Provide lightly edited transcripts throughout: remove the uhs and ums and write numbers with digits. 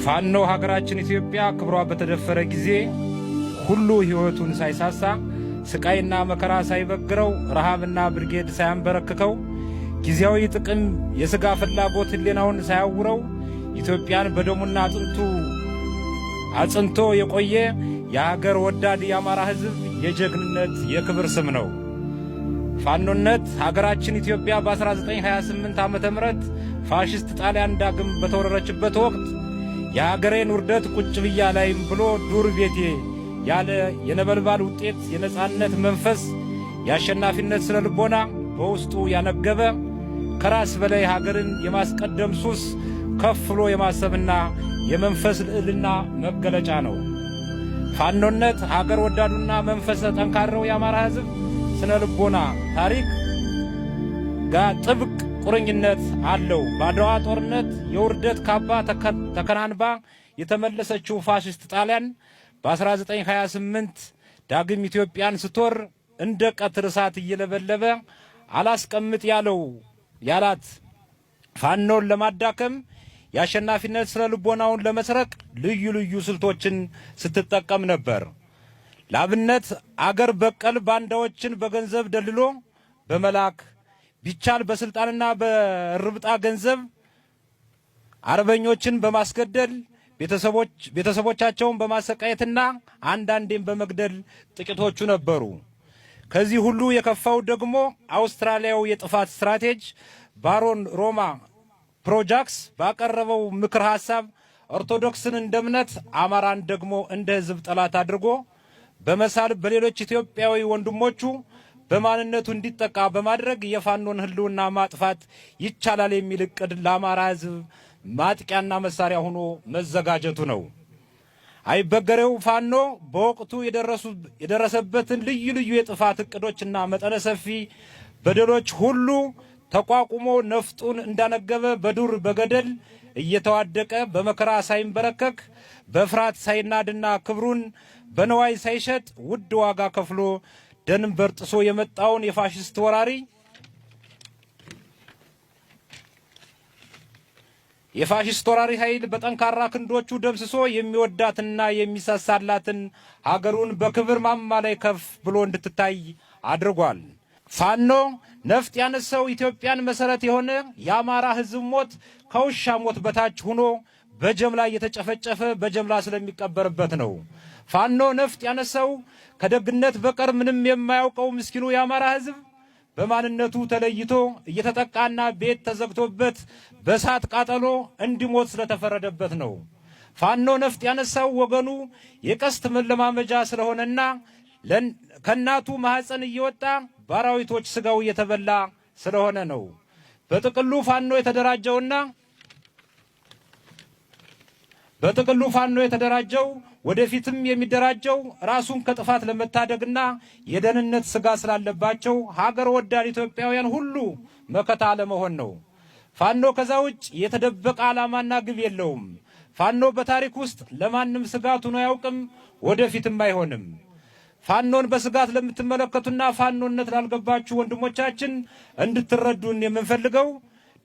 ፋኖ ሀገራችን ኢትዮጵያ ክብሯ በተደፈረ ጊዜ ሁሉ ሕይወቱን ሳይሳሳ ስቃይና መከራ ሳይበግረው ረሃብና ብርጌድ ሳያንበረክከው ጊዜያዊ ጥቅም የሥጋ ፍላጎት ሕሊናውን ሳያውረው ኢትዮጵያን በደሙና አጥንቱ አጽንቶ የቆየ የሀገር ወዳድ የአማራ ሕዝብ የጀግንነት የክብር ስም ነው። ፋኖነት ሀገራችን ኢትዮጵያ በ1928 ዓመተ ምህረት ፋሽስት ጣሊያን ዳግም በተወረረችበት ወቅት የሀገሬን ውርደት ቁጭ ብያ ላይም ብሎ ዱር ቤቴ ያለ የነበልባል ውጤት የነጻነት መንፈስ የአሸናፊነት ስነ ልቦና በውስጡ ያነገበ ከራስ በላይ ሀገርን የማስቀደም ሱስ ከፍ ብሎ የማሰብና የመንፈስ ልዕልና መገለጫ ነው። ፋኖነት ሀገር ወዳዱና መንፈሰ ጠንካራው የአማራ ሕዝብ ስነ ልቦና ታሪክ ጋር ጥብቅ ቁርኝነት አለው። በአድዋ ጦርነት የውርደት ካባ ተከናንባ የተመለሰችው ፋሽስት ጣሊያን በ1928 ዳግም ኢትዮጵያን ስትወር እንደ ቀትር እሳት እየለበለበ አላስቀምጥ ያላት ፋኖን ለማዳከም የአሸናፊነት ስነ ልቦናውን ለመስረቅ ልዩ ልዩ ስልቶችን ስትጠቀም ነበር። ላብነት አገር በቀል ባንዳዎችን በገንዘብ ደልሎ በመላክ ቢቻል በስልጣንና በርብጣ ገንዘብ አርበኞችን በማስገደል ቤተሰቦቻቸውን በማሰቃየትና አንዳንዴም በመግደል ጥቂቶቹ ነበሩ። ከዚህ ሁሉ የከፋው ደግሞ አውስትራሊያው የጥፋት ስትራቴጂ ባሮን ሮማ ፕሮጃክስ ባቀረበው ምክር ሐሳብ ኦርቶዶክስን እንደ እምነት አማራን ደግሞ እንደ ሕዝብ ጠላት አድርጎ በመሳል በሌሎች ኢትዮጵያዊ ወንድሞቹ በማንነቱ እንዲጠቃ በማድረግ የፋኖን ህልውና ማጥፋት ይቻላል የሚል እቅድ ለአማራ ሕዝብ ማጥቂያና መሳሪያ ሆኖ መዘጋጀቱ ነው። አይበገሬው ፋኖ በወቅቱ የደረሰበትን ልዩ ልዩ የጥፋት እቅዶችና መጠነ ሰፊ በደሎች ሁሉ ተቋቁሞ ነፍጡን እንዳነገበ በዱር በገደል እየተዋደቀ በመከራ ሳይንበረከክ በፍርሃት ሳይናድና ክብሩን በነዋይ ሳይሸጥ ውድ ዋጋ ከፍሎ ደንበር ጥሶ የመጣውን የፋሽስት ወራሪ ኃይል በጠንካራ ክንዶቹ ደምስሶ የሚወዳትና የሚሳሳላትን ሀገሩን በክብር ማማ ላይ ከፍ ብሎ እንድትታይ አድርጓል። ፋኖ ነፍጥ ያነሳው ኢትዮጵያን መሰረት የሆነ የአማራ ሕዝብ ሞት ከውሻ ሞት በታች ሆኖ በጀምላ እየተጨፈጨፈ በጀምላ ስለሚቀበርበት ነው። ፋኖ ነፍጥ ያነሳው ከደግነት በቀር ምንም የማያውቀው ምስኪኑ የአማራ ሕዝብ በማንነቱ ተለይቶ እየተጠቃና ቤት ተዘግቶበት በእሳት ቃጠሎ እንዲሞት ስለተፈረደበት ነው። ፋኖ ነፍጥ ያነሳው ወገኑ የቀስት መለማመጃ ስለሆነና ከእናቱ ማህፀን እየወጣ ባራዊቶች ስጋው እየተበላ ስለሆነ ነው። በጥቅሉ ፋኖ የተደራጀው ወደፊትም የሚደራጀው ራሱን ከጥፋት ለመታደግና የደህንነት ስጋ ስላለባቸው ሀገር ወዳድ ኢትዮጵያውያን ሁሉ መከታ ለመሆን ነው። ፋኖ ከዛ ውጭ የተደበቀ ዓላማና ግብ የለውም። ፋኖ በታሪክ ውስጥ ለማንም ስጋት ሆኖ አያውቅም፣ ወደፊትም አይሆንም። ፋኖን በስጋት ለምትመለከቱና ፋኖነት ላልገባችሁ ወንድሞቻችን እንድትረዱን የምንፈልገው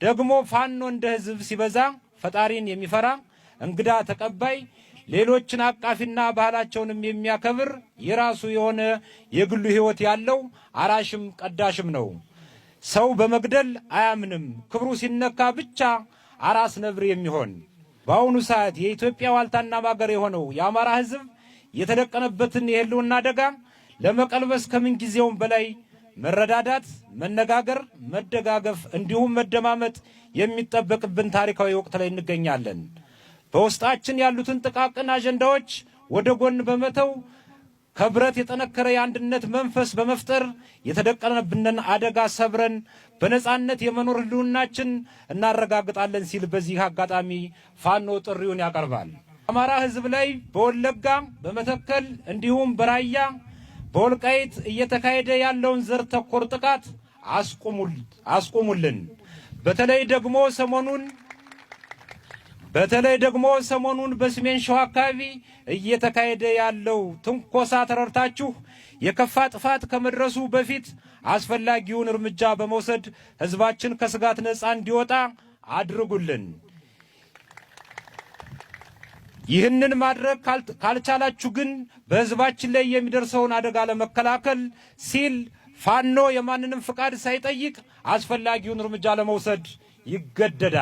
ደግሞ ፋኖ እንደ ሕዝብ ሲበዛ ፈጣሪን የሚፈራ እንግዳ ተቀባይ ሌሎችን አቃፊና ባህላቸውንም የሚያከብር የራሱ የሆነ የግሉ ሕይወት ያለው አራሽም ቀዳሽም ነው። ሰው በመግደል አያምንም፣ ክብሩ ሲነካ ብቻ አራስ ነብር የሚሆን በአሁኑ ሰዓት የኢትዮጵያ ዋልታና ማገር የሆነው የአማራ ሕዝብ የተደቀነበትን የህልውና አደጋ ለመቀልበስ ከምንጊዜውም በላይ መረዳዳት፣ መነጋገር፣ መደጋገፍ እንዲሁም መደማመጥ የሚጠበቅብን ታሪካዊ ወቅት ላይ እንገኛለን። በውስጣችን ያሉትን ጥቃቅን አጀንዳዎች ወደ ጎን በመተው ከብረት የጠነከረ የአንድነት መንፈስ በመፍጠር የተደቀነብንን አደጋ ሰብረን በነጻነት የመኖር ህልውናችን እናረጋግጣለን ሲል በዚህ አጋጣሚ ፋኖ ጥሪውን ያቀርባል። አማራ ህዝብ ላይ በወለጋ በመተከል እንዲሁም በራያ በወልቃይት እየተካሄደ ያለውን ዘር ተኮር ጥቃት አስቁሙልን። በተለይ ደግሞ ሰሞኑን በሰሜን ሸዋ አካባቢ እየተካሄደ ያለው ትንኮሳ ተረድታችሁ የከፋ ጥፋት ከመድረሱ በፊት አስፈላጊውን እርምጃ በመውሰድ ህዝባችን ከስጋት ነፃ እንዲወጣ አድርጉልን። ይህንን ማድረግ ካልቻላችሁ ግን በህዝባችን ላይ የሚደርሰውን አደጋ ለመከላከል ሲል ፋኖ የማንንም ፍቃድ ሳይጠይቅ አስፈላጊውን እርምጃ ለመውሰድ ይገደዳል።